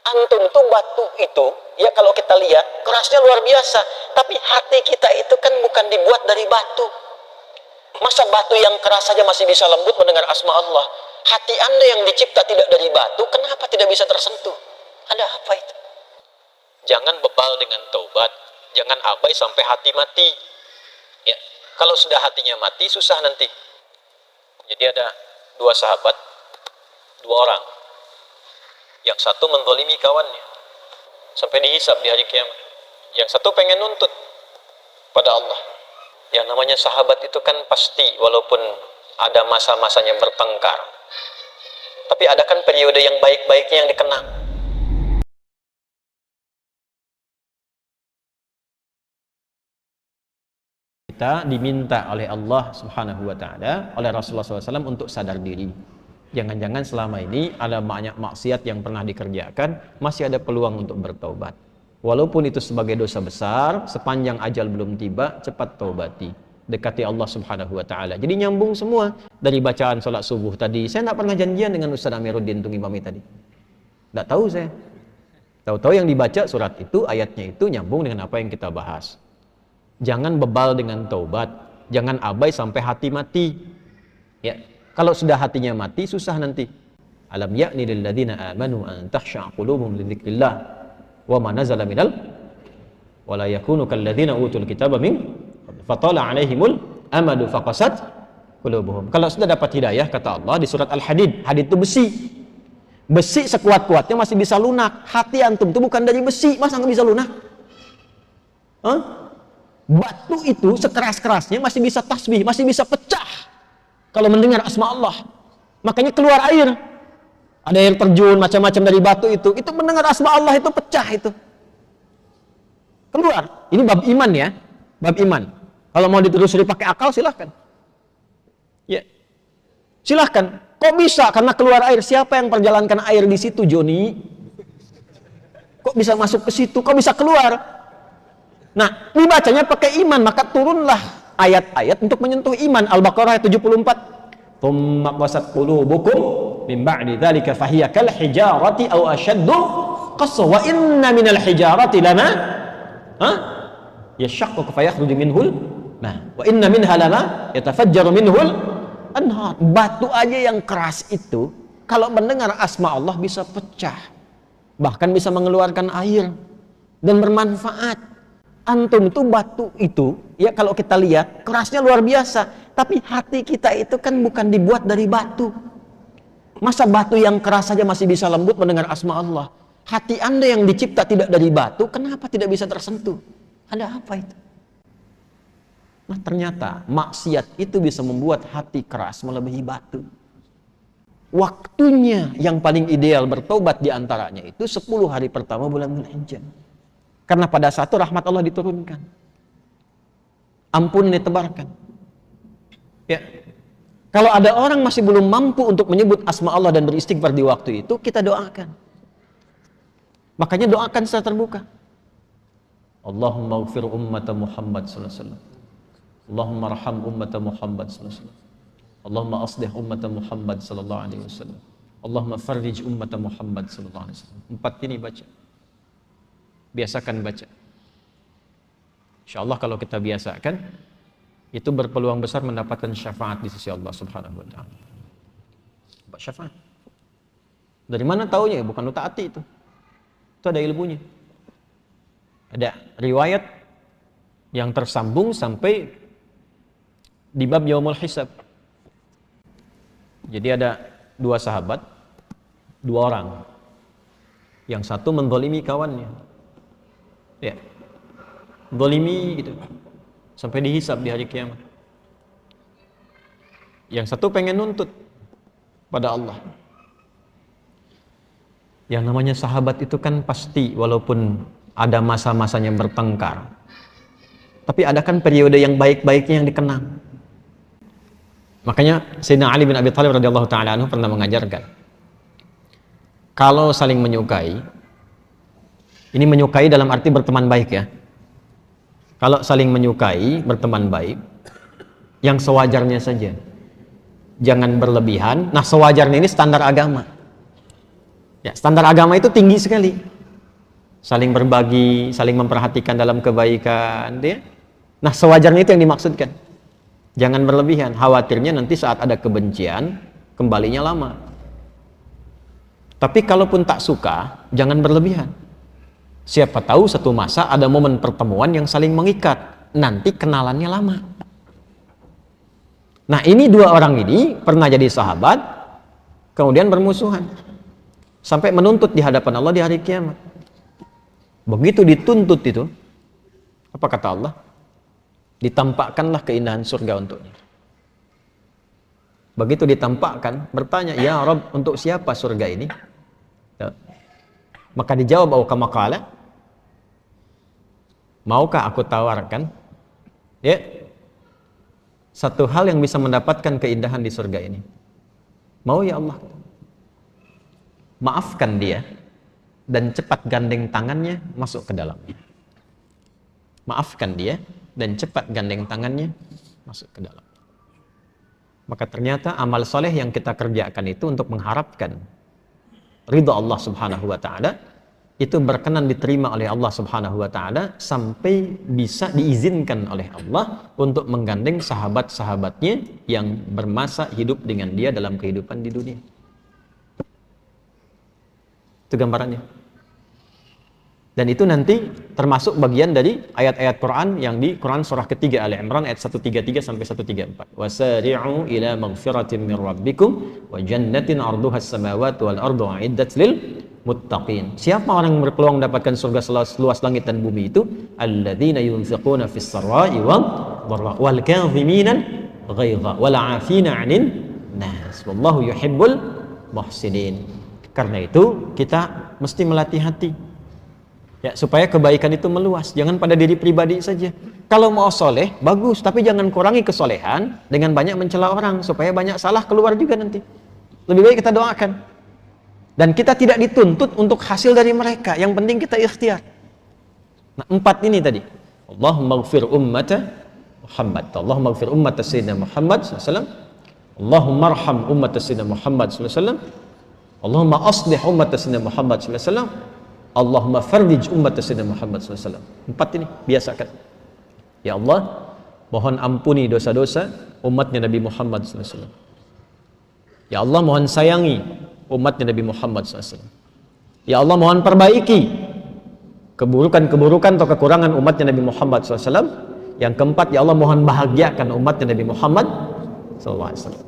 Antum tuh batu itu, ya kalau kita lihat kerasnya luar biasa, tapi hati kita itu kan bukan dibuat dari batu. Masa batu yang keras saja masih bisa lembut mendengar asma Allah? Hati Anda yang dicipta tidak dari batu, kenapa tidak bisa tersentuh? Ada apa itu? Jangan bebal dengan taubat, jangan abai sampai hati mati. Ya, kalau sudah hatinya mati susah nanti. Jadi ada dua sahabat, dua orang. Yang satu menzalimi kawannya sampai dihisab di hari kiamat. Yang satu pengen nuntut pada Allah. Yang namanya sahabat itu kan pasti walaupun ada masa-masanya bertengkar, tapi ada kan periode yang baik-baiknya yang dikenang. Kita diminta oleh Allah Subhanahu wa Ta'ala, oleh Rasulullah SAW untuk sadar diri. Jangan-jangan selama ini ada banyak maksiat yang pernah dikerjakan, masih ada peluang untuk bertaubat. Walaupun itu sebagai dosa besar, sepanjang ajal belum tiba, cepat taubati. Dekati Allah Subhanahu wa Ta'ala. Jadi nyambung semua dari bacaan sholat subuh tadi. Saya tidak pernah janjian dengan Ustaz Amiruddin Tungimami tadi. Tidak tahu saya. Tahu-tahu yang dibaca surat itu, ayatnya itu nyambung dengan apa yang kita bahas. Jangan bebal dengan taubat, jangan abai sampai hati mati. Ya, kalau sudah hatinya mati susah nanti. Alam ya'ni lil ladzina amanu an takhsha'a qulubuhum li dzikrillah wa ma nazala minal wa la yakunu kal ladzina utul kitaba min fatala 'alaihimul amadu faqasat qulubuhum. Kalau sudah dapat hidayah, kata Allah di surat Al-Hadid, hadid itu besi. Besi sekuat-kuatnya masih bisa lunak. Hati antum itu bukan dari besi, masa nggak bisa lunak? Batu itu sekeras-kerasnya masih bisa tasbih, masih bisa pecah kalau mendengar asma Allah. Makanya keluar air. Ada air terjun macam-macam dari batu itu mendengar asma Allah itu pecah itu. Keluar. Ini bab iman ya. Bab iman. Kalau mau ditelusuri pakai akal silahkan. Ya. Silahkan. Kok bisa? Karena keluar air. Siapa yang perjalankan air di situ, Joni? Kok bisa masuk ke situ? Kok bisa keluar? Nah, ini bacanya pakai iman, maka turunlah ayat-ayat untuk menyentuh iman. Al-Baqarah ayat 74. Tsumma qasat qulubukum min ba'di dzalika fahiya kal hijarati aw ashaddu qaswa wa inna minal hijarati lama yashaqqaqu fayakhruju minhul ma wa inna minha lama yatafajjaru minhul anhar. Batu aja yang keras itu kalau mendengar asma Allah bisa pecah, bahkan bisa mengeluarkan air dan bermanfaat. Antum itu batu itu, ya kalau kita lihat kerasnya luar biasa, tapi hati kita itu kan bukan dibuat dari batu. Masa batu yang keras saja masih bisa lembut mendengar asma Allah? Hati Anda yang dicipta tidak dari batu, kenapa tidak bisa tersentuh? Ada apa itu? Nah, ternyata maksiat itu bisa membuat hati keras melebihi batu. Waktunya yang paling ideal bertobat diantaranya itu 10 hari pertama bulan Dzulhijjah. Karena pada saat itu rahmat Allah diturunkan, ampun ditebarkan. Ya, kalau ada orang masih belum mampu untuk menyebut asma Allah dan beristighfar di waktu itu, kita doakan. Makanya doakan secara terbuka. Allahumma ighfir ummata Muhammad sallallahu alaihi wasallam. Allahumma arham ummata Muhammad sallallahu alaihi wasallam. Allahumma aslih ummata Muhammad sallallahu alaihi wasallam. Allahumma farrij ummata Muhammad sallallahu alaihi wasallam. 4 ini baca. Biasakan baca. Insyaallah kalau kita biasakan, itu berpeluang besar mendapatkan syafaat di sisi Allah Subhanahu wa Ta'ala. Syafaat. Dari mana taunya? Bukan utaati itu. Itu ada ilmunya. Ada riwayat yang tersambung sampai di bab Yaumul Hisab. Jadi ada 2 sahabat, 2 orang. Yang satu menzalimi kawannya. Ya, zalimi gitu sampai dihisab di hari kiamat. Yang satu pengen nuntut pada Allah. Yang namanya sahabat itu kan pasti walaupun ada masa-masanya bertengkar, tapi ada kan periode yang baik-baiknya yang dikenang. Makanya Sayyidina Ali bin Abi Thalib radhiyallahu ta'ala anhu pernah mengajarkan, kalau saling menyukai, ini menyukai dalam arti berteman baik ya. Kalau saling menyukai, berteman baik, yang sewajarnya saja. Jangan berlebihan. Nah, sewajarnya ini standar agama. Ya, standar agama itu tinggi sekali. Saling berbagi, saling memperhatikan dalam kebaikan, ya. Nah, sewajarnya itu yang dimaksudkan. Jangan berlebihan, khawatirnya nanti saat ada kebencian, kembalinya lama. Tapi kalaupun tak suka, jangan berlebihan. Siapa tahu satu masa ada momen pertemuan yang saling mengikat, nanti kenalannya lama. Nah, ini dua orang ini pernah jadi sahabat, kemudian bermusuhan. Sampai menuntut di hadapan Allah di hari kiamat. Begitu dituntut itu, apa kata Allah? Ditampakkanlah keindahan surga untuknya. Begitu ditampakkan, bertanya, ya Rabb, untuk siapa surga ini? Maka dijawab, kama qala, maukah aku tawarkan ya satu hal yang bisa mendapatkan keindahan di surga ini? Mau ya Allah? Maafkan dia dan cepat gandeng tangannya masuk ke dalamnya. Maafkan dia dan cepat gandeng tangannya masuk ke dalam. Maka ternyata amal soleh yang kita kerjakan itu untuk mengharapkan ridha Allah Subhanahu wa taala, itu berkenan diterima oleh Allah Subhanahu wa taala sampai bisa diizinkan oleh Allah untuk menggandeng sahabat-sahabatnya yang bermasa hidup dengan dia dalam kehidupan di dunia. Itu gambarannya. Dan itu nanti termasuk bagian dari ayat-ayat Quran yang di Quran surah ketiga Ali Imran ayat 133 sampai 134. Wasari'u ila maghfiratin min rabbikum wa jannatin 'arduha as-samawati wal ardu 'iddat lil muttaqin. Siapa orang yang berpeluang mendapatkan surga seluas langit dan bumi itu? Alladzina yunfiquna fis sarai wal dharra wal kadhimina ghaidha wal 'afina 'anil nas. Wallahu yuhibbul muhsinin. Karena itu kita mesti melatih hati. Ya, supaya kebaikan itu meluas, jangan pada diri pribadi saja. Kalau mau soleh, bagus, tapi jangan kurangi kesolehan dengan banyak mencela orang, supaya banyak salah keluar juga nanti. Lebih baik kita doakan. Dan kita tidak dituntut untuk hasil dari mereka, yang penting kita ikhtiar. Nah, 4 ini tadi. Allahumma ighfir ummata Muhammad, Allahumma ighfir ummata Sayyidina Muhammad SAW, Allahumma arham ummata Sayyidina Muhammad SAW, Allahumma aslih ummata Sayyidina Muhammad SAW, Allahumma farrij umat Sayyidina Muhammad SAW. 4 ini biasakan. Ya Allah, mohon ampuni dosa-dosa umatnya Nabi Muhammad SAW. Ya Allah, mohon sayangi umatnya Nabi Muhammad SAW. Ya Allah, mohon perbaiki keburukan-keburukan atau kekurangan umatnya Nabi Muhammad SAW. Yang keempat, ya Allah, mohon bahagiakan umatnya Nabi Muhammad SAW.